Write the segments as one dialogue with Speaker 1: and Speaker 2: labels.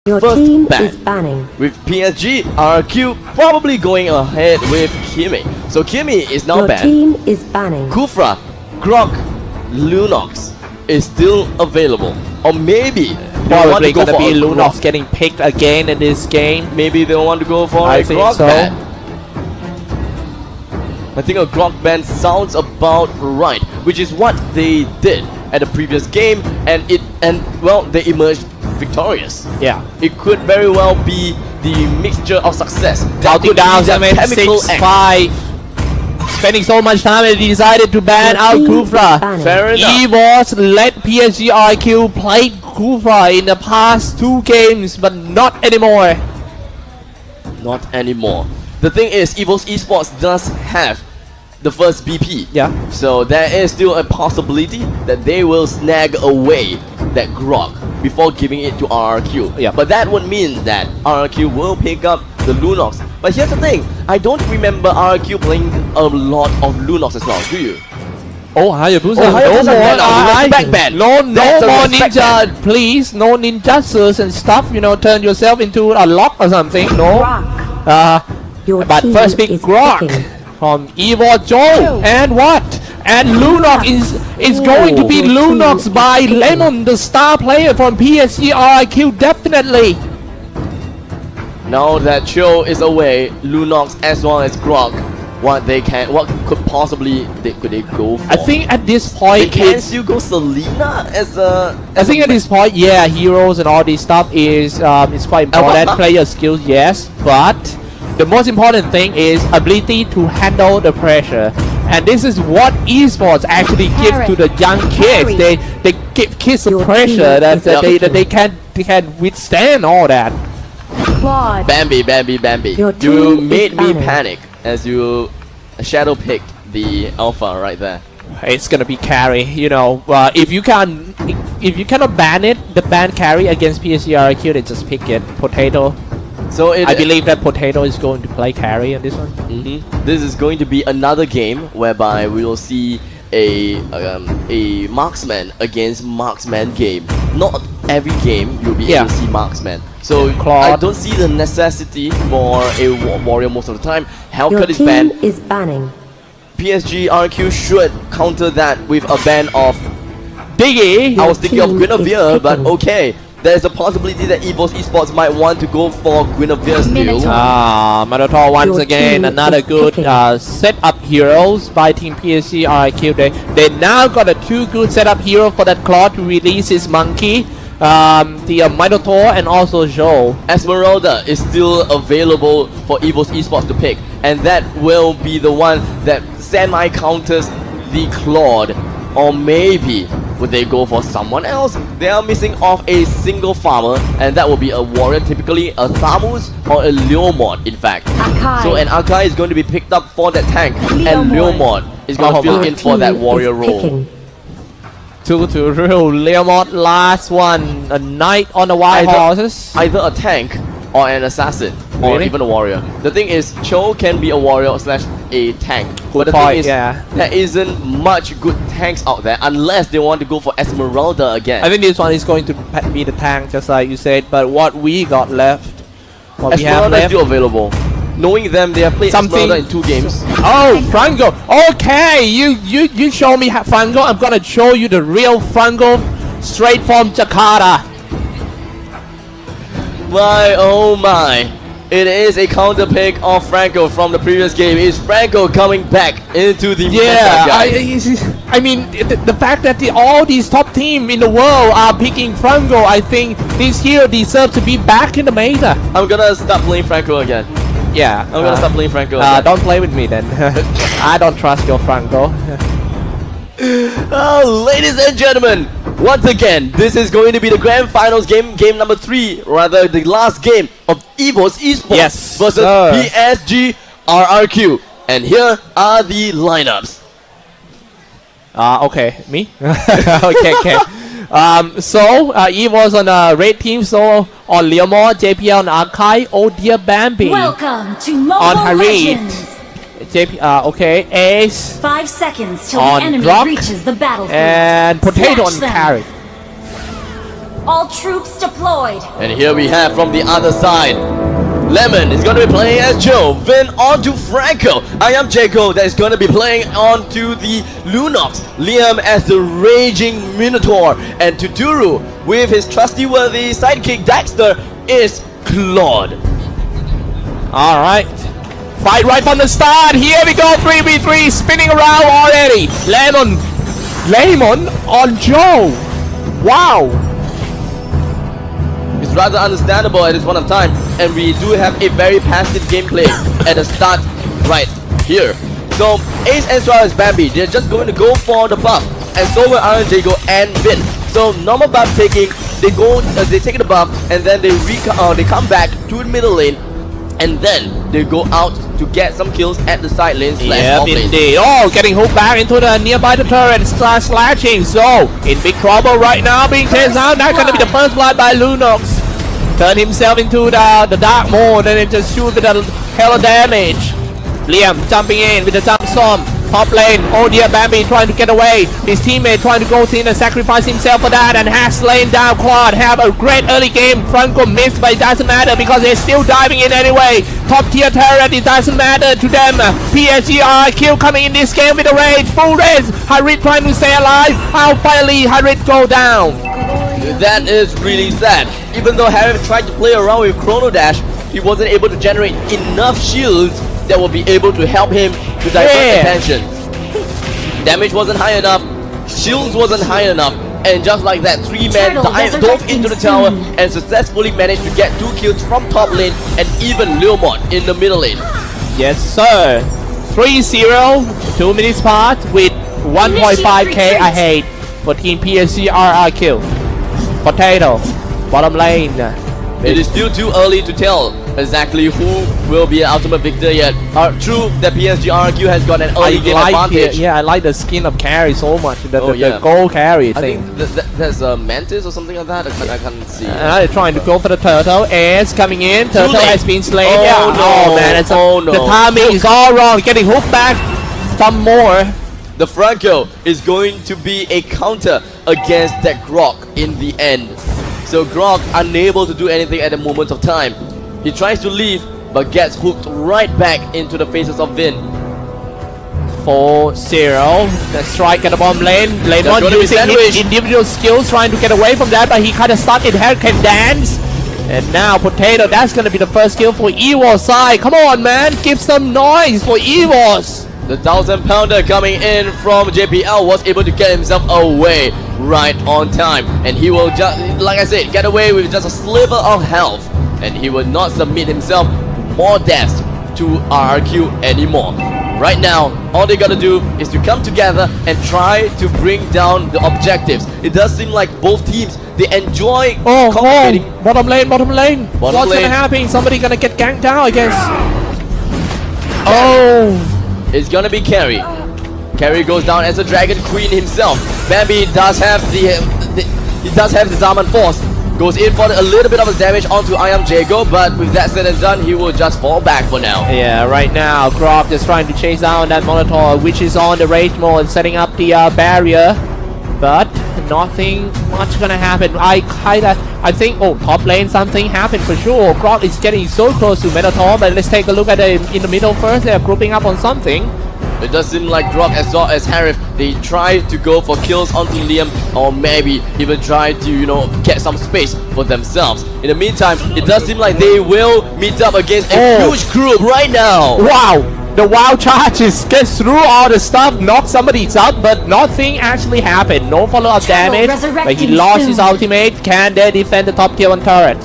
Speaker 1: Your
Speaker 2: first
Speaker 1: team
Speaker 2: ban.
Speaker 1: is banning.
Speaker 2: With PSG, RQ probably going ahead with Kimi. So Kimi is now
Speaker 1: Your
Speaker 2: banned.
Speaker 1: team is banning.
Speaker 2: Kufra, Grok, Lunox is still available. Or maybe they want
Speaker 3: Probably
Speaker 2: to go
Speaker 3: gonna
Speaker 2: for
Speaker 3: be
Speaker 2: a
Speaker 3: Lunox
Speaker 2: Grok.
Speaker 3: getting picked again in this game.
Speaker 2: Maybe they want to go for
Speaker 3: I
Speaker 2: a
Speaker 3: think
Speaker 2: Grok
Speaker 3: so.
Speaker 2: ban. I think a Grok ban sounds about right, which is what they did at the previous game, and they emerged victorious.
Speaker 3: Yeah.
Speaker 2: It could very well be the mixture of success. That
Speaker 3: Counting
Speaker 2: could be
Speaker 3: down,
Speaker 2: their
Speaker 3: 7,
Speaker 2: chemical
Speaker 3: 6,
Speaker 2: X.
Speaker 3: 5. Spending so much time and decided to ban
Speaker 1: Your
Speaker 3: out
Speaker 1: team is
Speaker 3: Kufra.
Speaker 1: banning.
Speaker 2: Fair enough.
Speaker 3: Evos let PSG RQ play Kufra in the past 2 games, but not anymore.
Speaker 2: Not anymore. The thing is, Evos Esports does have the first BP.
Speaker 3: Yeah.
Speaker 2: So there is still a possibility that they will snag away that Grok before giving it to RRQ.
Speaker 3: Yeah.
Speaker 2: But that would mean that RRQ will pick up the Lunox. But here's the thing, I don't remember RRQ playing a lot of Lunox as well, do you?
Speaker 3: Oh, Hayabusa.
Speaker 2: Oh, Hayabusa
Speaker 3: no more.
Speaker 2: ban now. That's back ban.
Speaker 3: No
Speaker 2: That's a
Speaker 3: more
Speaker 2: respect
Speaker 3: ninja,
Speaker 2: ban.
Speaker 3: please. No ninjutsus and stuff. You know, turn yourself into a lock or something. No.
Speaker 1: Grok. Your
Speaker 3: But
Speaker 1: team
Speaker 3: first pick
Speaker 1: is
Speaker 3: Grok
Speaker 1: picking.
Speaker 3: from Evo Chou. And what? And Lunox is going to be
Speaker 1: Your team
Speaker 3: Lunox
Speaker 1: is
Speaker 3: by
Speaker 1: picking.
Speaker 3: Lemon, the star player from PSG RIQ, definitely.
Speaker 2: Now that Chou is away, Lunox as well as Grok, what could possibly could they go for?
Speaker 3: I think at this
Speaker 2: They
Speaker 3: point,
Speaker 2: can
Speaker 3: it's
Speaker 2: still go Selena as a.
Speaker 3: I think at this point, yeah, heroes and all this stuff is quite important.
Speaker 2: Alpha.
Speaker 3: Player skills, yes, but the most important thing is ability to handle the pressure. And this is what esports actually give to the young kids. They give kids the
Speaker 1: Your
Speaker 3: pressure
Speaker 1: team
Speaker 3: that,
Speaker 1: is
Speaker 3: that, they,
Speaker 1: picking.
Speaker 3: that they can withstand all that.
Speaker 1: Claude.
Speaker 2: Bambi.
Speaker 1: Your
Speaker 2: You
Speaker 1: team
Speaker 2: made
Speaker 1: is
Speaker 2: me
Speaker 1: banning.
Speaker 2: panic as you shadow picked the alpha right there.
Speaker 3: It's gonna be carry. You know, if you cannot ban it, the ban carry against PSCRQ, they just pick it. Potato.
Speaker 2: So
Speaker 3: I believe that Potato is going to play carry on this one.
Speaker 2: This is going to be another game whereby we will see a marksman against marksman game. Not every game you'll be able to see marksman. So
Speaker 3: Claude.
Speaker 2: I don't see the necessity for a warrior most of the time.
Speaker 1: Your
Speaker 2: Hellcut is
Speaker 1: team
Speaker 2: banned.
Speaker 1: is banning.
Speaker 2: PSG RQ should counter that with a ban of
Speaker 3: Biggie.
Speaker 2: I was thinking of
Speaker 1: team is
Speaker 2: Guinevere, but
Speaker 1: picking.
Speaker 2: okay. There's a possibility that Evos Esports might want to go for Guinevere still.
Speaker 1: Minotaur.
Speaker 3: Minotaur once
Speaker 1: Your
Speaker 3: again,
Speaker 1: team
Speaker 3: another
Speaker 1: is
Speaker 3: good
Speaker 1: picking.
Speaker 3: setup heroes by Team PSG RIQ. They now got a 2 good setup hero for that Claw to release his monkey, the Minotaur and also Chou.
Speaker 2: Esmeralda is still available for Evos Esports to pick, and that will be the one that semi-counters the Claude. Or maybe would they go for someone else? They are missing off a single farmer, and that will be a warrior, typically a Thamus or a Leomord in fact.
Speaker 1: Akai.
Speaker 2: So an Akai is going to be picked up for that tank, and
Speaker 1: Leomord.
Speaker 2: Leomord is going to fill
Speaker 1: Your
Speaker 2: in for that
Speaker 1: team
Speaker 2: warrior
Speaker 1: is
Speaker 2: role.
Speaker 1: picking.
Speaker 3: 2 to rule. Leomord last one. A knight on the white horses.
Speaker 2: Either a tank or an assassin or
Speaker 3: Really?
Speaker 2: even a warrior. The thing is, Chou can be a warrior slash a tank. But the
Speaker 3: point,
Speaker 2: thing is,
Speaker 3: yeah.
Speaker 2: there isn't much good tanks out there unless they want to go for Esmeralda again.
Speaker 3: I think this one is going to be the tank, just like you said. But what we got left, what we have
Speaker 2: Esmeralda is
Speaker 3: left.
Speaker 2: still available. Knowing them, they have played
Speaker 3: Something-
Speaker 2: Esmeralda in 2 games.
Speaker 3: Oh, Franco. Okay, you show me Franco. I'm gonna show you the real Franco, straight from Jakarta.
Speaker 2: My oh my. It is a counter pick of Franco from the previous game. Is Franco coming back into the
Speaker 3: Yeah,
Speaker 2: guys?
Speaker 3: I mean the fact that all these top teams in the world are picking Franco, I think this hero deserves to be back in the meta.
Speaker 2: I'm gonna start playing Franco again.
Speaker 3: Yeah,
Speaker 2: I'm gonna start playing Franco again.
Speaker 3: Don't play with me then. I don't trust your Franco.
Speaker 2: Ladies and gentlemen, once again, this is going to be the grand finals game number 3, rather the last game of Evos Esports
Speaker 3: Yes,
Speaker 2: versus
Speaker 3: sir.
Speaker 2: PSG RRQ. And here are the lineups.
Speaker 3: Okay, me? okay. So Evos on a red team, so on Leomord, JPL on Archive, Oh Dear Bambi
Speaker 4: Welcome to
Speaker 3: on
Speaker 4: Mobile
Speaker 3: Harid.
Speaker 4: Legends.
Speaker 3: Okay, Ace
Speaker 4: 5 seconds till
Speaker 3: On
Speaker 4: the enemy
Speaker 3: Grok
Speaker 4: reaches the battlefield.
Speaker 3: and Potato on
Speaker 4: Slash them.
Speaker 3: carry.
Speaker 4: All troops deployed.
Speaker 2: And here we have from the other side, Lemon is going to be playing as Chou, Vin onto Franco. I am Jaco that is going to be playing onto the Lunox, Liam as the Raging Minotaur, and Tuduru with his trusty-worthy sidekick Dexter is Claude.
Speaker 3: Alright. Fight right from the start. Here we go. 3v3 spinning around already. Lemon on Joe. Wow.
Speaker 2: It's rather understandable at this point of time, and we do have a very passive gameplay at the start right here. So Ace as well as Bambi, they're just going to go for the buff, and so will Iron Jago and Vin. So normal buff taking, they take the buff, and then they come back to the middle lane, and then they go out to get some kills at the side lane
Speaker 3: Yeah,
Speaker 2: off lane.
Speaker 3: indeed. Oh, getting hooked back into the nearby the turret, slashing. So in big trouble right now, being chased out. That's gonna be the first blood by Lunox. Turn himself into the dark mode, and then just shoot with a hell of damage. Liam jumping in with the jump storm. Top lane, oh dear, Bambi trying to get away. His teammate trying to go in and sacrifice himself for that, and has slain down Claude. Have a great early game. Franco missed, but it doesn't matter because they're still diving in anyway. Top tier turret, it doesn't matter to them. PSG kill coming in this game with a rage, full rage. Harit trying to stay alive. How finally Harit go down?
Speaker 2: That is really sad. Even though Harry tried to play around with Chrono Dash, he wasn't able to generate enough shields that will be able to help him to divert attention. Damage wasn't high enough, shields wasn't high enough, and just like that, 3 men dove into the tower and successfully managed to get 2 kills from top lane and even Leomon in the middle lane.
Speaker 3: Yes, sir. 3-0, 2 minutes part with 1.5k ahead for Team PSG kill. Potato, bottom lane.
Speaker 2: It is still too early to tell exactly who will be an ultimate victor yet. True that PSG RQ has got an early game advantage.
Speaker 3: Yeah, I like the skin of carry so much. The
Speaker 2: yeah.
Speaker 3: gold carry
Speaker 2: I
Speaker 3: thing.
Speaker 2: think there's a Mantis or something like that. I can't see.
Speaker 3: They're trying to go for the turtle. Ace coming in. Turtle has been slain.
Speaker 2: Oh,
Speaker 3: yeah.
Speaker 2: no.
Speaker 3: Oh man,
Speaker 2: no.
Speaker 3: The timing is all wrong. Getting hooked back. Some more.
Speaker 2: The Franco is going to be a counter against that Grok in the end. So Grok unable to do anything at the moment of time. He tries to leave but gets hooked right back into the faces of Vin.
Speaker 3: 4-0. The strike at the bottom lane. Lemon using his individual skills trying to get away from that, but he kind of started can dance. And now Potato, that's gonna be the first kill for Evos side. Come on man, give some noise for Evos.
Speaker 2: The 1,000-pounder coming in from JPL was able to get himself away right on time, and he will just, like I said, get away with just a sliver of health, and he will not submit himself more deaths to RRQ anymore. Right now, all they gotta do is to come together and try to bring down the objectives. It does seem like both teams, they enjoy competing.
Speaker 3: Bottom lane. What's gonna happen? Somebody gonna get ganked down, I guess. Oh.
Speaker 2: It's gonna be Carry. Carry goes down as a Dragon Queen himself. Bambi does have the Zaman Force. Goes in for a little bit of a damage onto I Am Jago, but with that said and done, he will just fall back for now.
Speaker 3: Yeah, right now, Grok just trying to chase down that Monitor, which is on the rage mode, setting up the barrier. But nothing much gonna happen. I think, top lane something happened for sure. Grok is getting so close to Minotaur, but let's take a look at it in the middle first. They're grouping up on something.
Speaker 2: It does seem like Grok as well as Harif, they try to go for kills onto Liam, or maybe even try to, get some space for themselves. In the meantime, it does seem like they will meet up against a huge group right now.
Speaker 3: Wow! The wild charges gets through all the stuff, knocks somebody out, but nothing actually happened. No follow-up damage, but he lost his ultimate. Can they defend the top tier 1 turret?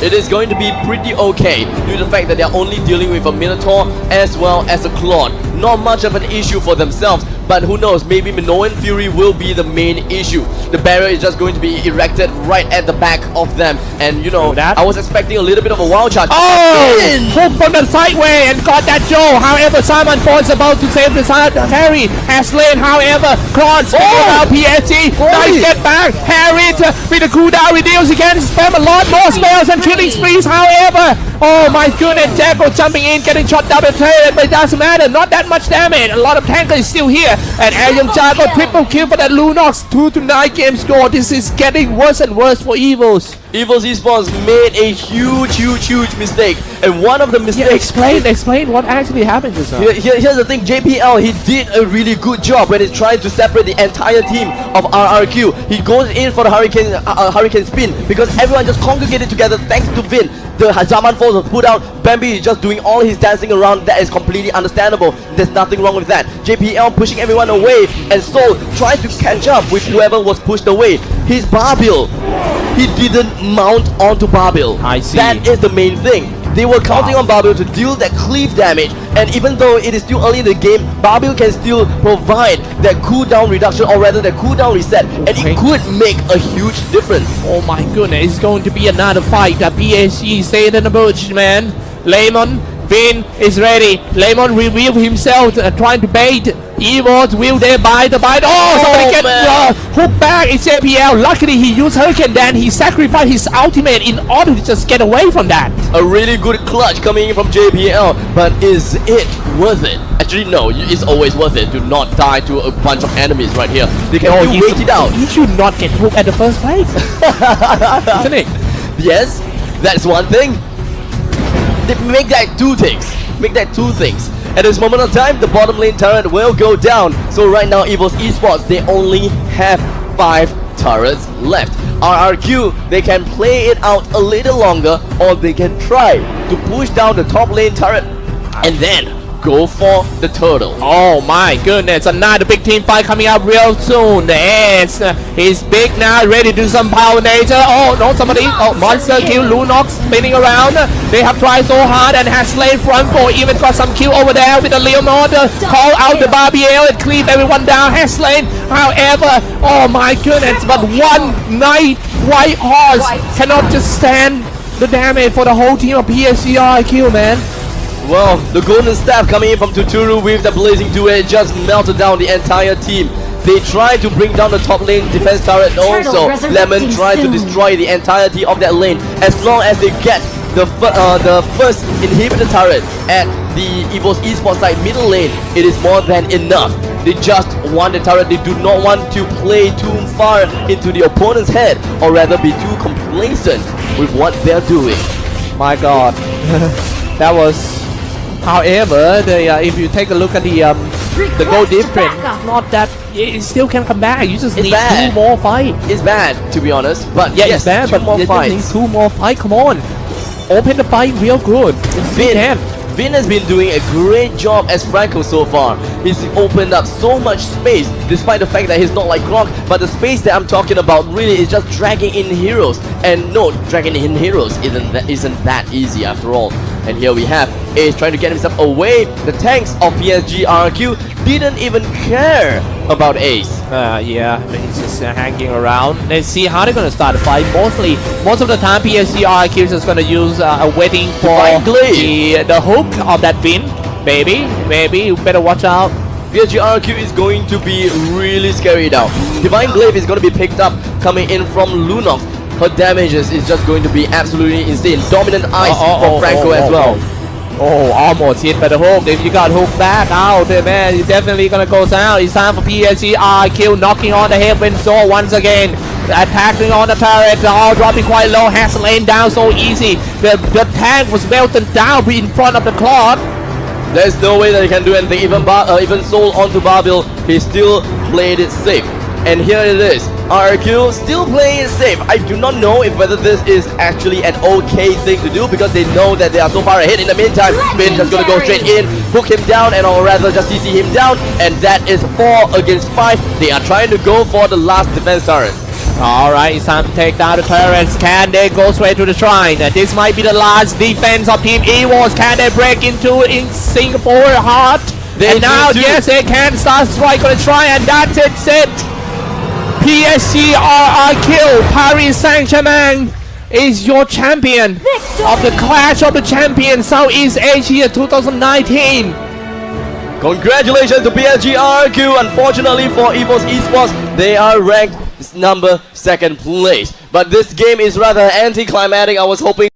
Speaker 2: It is going to be pretty okay due to the fact that they're only dealing with a Minotaur as well as a Claude. Not much of an issue for themselves, but who knows, maybe Minoan Fury will be the main issue. The barrier is just going to be erected right at the back of them, and I was expecting a little bit of a wild charge.
Speaker 3: Hook from the sideway and got that Joe. However, Simon Ford is about to save the side. Harry has slain, however, Claude out PSG. Nice get back. Harry with the cooldown reduce again, spam a lot more spells and killing sprees, however. Oh my goodness, Jackal jumping in, getting shot down the turret, but it doesn't matter, not that much damage. A lot of tanker is still here. And Ayam Cha got triple kill for that Lunox. 2-9 game score. This is getting worse and worse for Evos.
Speaker 2: Evos Esports made a huge mistake, and one of the mistakes.
Speaker 3: Explain what actually happened just now.
Speaker 2: Here's the thing, JPL, he did a really good job when he's trying to separate the entire team of RRQ. He goes in for the Hurricane spin because everyone just congregated together thanks to Vin. The Zaman Falls was put out. Bambi is just doing all his dancing around. That is completely understandable. There's nothing wrong with that. JPL pushing everyone away, and Soul trying to catch up with whoever was pushed away. His Barbil, he didn't mount onto Barbil.
Speaker 3: I see.
Speaker 2: That is the main thing. They were counting on Barbil to deal that cleave damage, and even though it is still early in the game, Barbil can still provide that cooldown reduction, or rather that cooldown reset, and it could make a huge difference.
Speaker 3: Oh my goodness, it's going to be another fight. The PSG stayed in the bush, man. Lemon, Vin is ready. Lemon revealed himself, trying to bait. Evos, will they buy the bite? Oh, somebody get hooked back. It's JPL. Luckily, he used Hurricane, then he sacrificed his ultimate in order to just get away from that.
Speaker 2: A really good clutch coming in from JPL, but is it worth it? Actually, no, it's always worth it to not die to a bunch of enemies right here. They can wait it out.
Speaker 3: He should not get hooked at the first place. Isn't it?
Speaker 2: Yes, that's one thing. They make that two things. At this moment of time, the bottom lane turret will go down. So right now, Evos Esports, they only have 5 turrets left. RRQ, they can play it out a little longer, or they can try to push down the top lane turret and then go for the turtle.
Speaker 3: Oh my goodness, another big team fight coming up real soon. The Ace, he's big now, ready to do some power nature. Oh no, somebody, monster kill, Lunox spinning around. They have tried so hard and has slain front 4, even got some kill over there with the Leonard. Call out the Barbiel and cleave everyone down, has slain. However, oh my goodness, but one Knight White Horse cannot just stand the damage for the whole team of PSG RQ, man.
Speaker 2: Well, the golden staff coming in from Tuturu with the blazing duet just melted down the entire team. They tried to bring down the top lane defense turret, and also Lemon tried to destroy the entirety of that lane. As long as they get the first inhibitor turret at the Evos Esports side middle lane, it is more than enough. They just want the turret. They do not want to play too far into the opponent's head, or rather be too complacent with what they're doing.
Speaker 3: My god. That was... However, if you take a look at the goal difference, not that it still can come back. You just need 2 more fights.
Speaker 2: It's bad, to be honest, but
Speaker 3: yeah,
Speaker 2: yes,
Speaker 3: it's bad,
Speaker 2: 2
Speaker 3: but
Speaker 2: more fights.
Speaker 3: Need 2 more fights. Come on, open the fight real good.
Speaker 2: Vin has been doing a great job as Franco so far. He's opened up so much space, despite the fact that he's not like Grok, but the space that I'm talking about really is just dragging in heroes. And no, dragging in heroes isn't that easy after all. And here we have Ace trying to get himself away. The tanks of PSG RQ didn't even care about Ace.
Speaker 3: Yeah, he's just hanging around. Let's see how they're gonna start the fight. Most of the time, PSG RQ is just gonna use a waiting for the hook of that Vin. Maybe you better watch out.
Speaker 2: PSG RQ is going to be really scary now. Divine Glaive is going to be picked up coming in from Lunox. Her damages is just going to be absolutely insane. Dominant Ice for Franco as well.
Speaker 3: Oh, almost hit by the hook. If you got hooked back out, man, you're definitely gonna go down. It's time for PSG RQ knocking on the headwind sword once again. Attacking on the turret, all dropping quite low, has lain down so easy. The tank was melted down in front of the clock.
Speaker 2: There's no way that he can do anything. Even Soul onto Barbil, he still played it safe. And here it is, RQ still playing it safe. I do not know if whether this is actually an okay thing to do, because they know that they are so far ahead. In the meantime, Vin just gonna go straight in, hook him down, and or rather just CC him down, and that is 4 against 5. They are trying to go for the last defense turret.
Speaker 3: Alright, it's time to take down the turrets. Can they go straight to the shrine? This might be the last defense of Team Evos. Can they break into in Singapore heart? And now, yes, they can start strike on the shrine, and that's it. PSG RRQ, Paris Saint-Germain is your champion of the Clash of the Champions Southeast Asia 2019.
Speaker 2: Congratulations to PSG RRQ. Unfortunately for Evos Esports, they are ranked number 2nd place. But this game is rather anticlimactic. I was hoping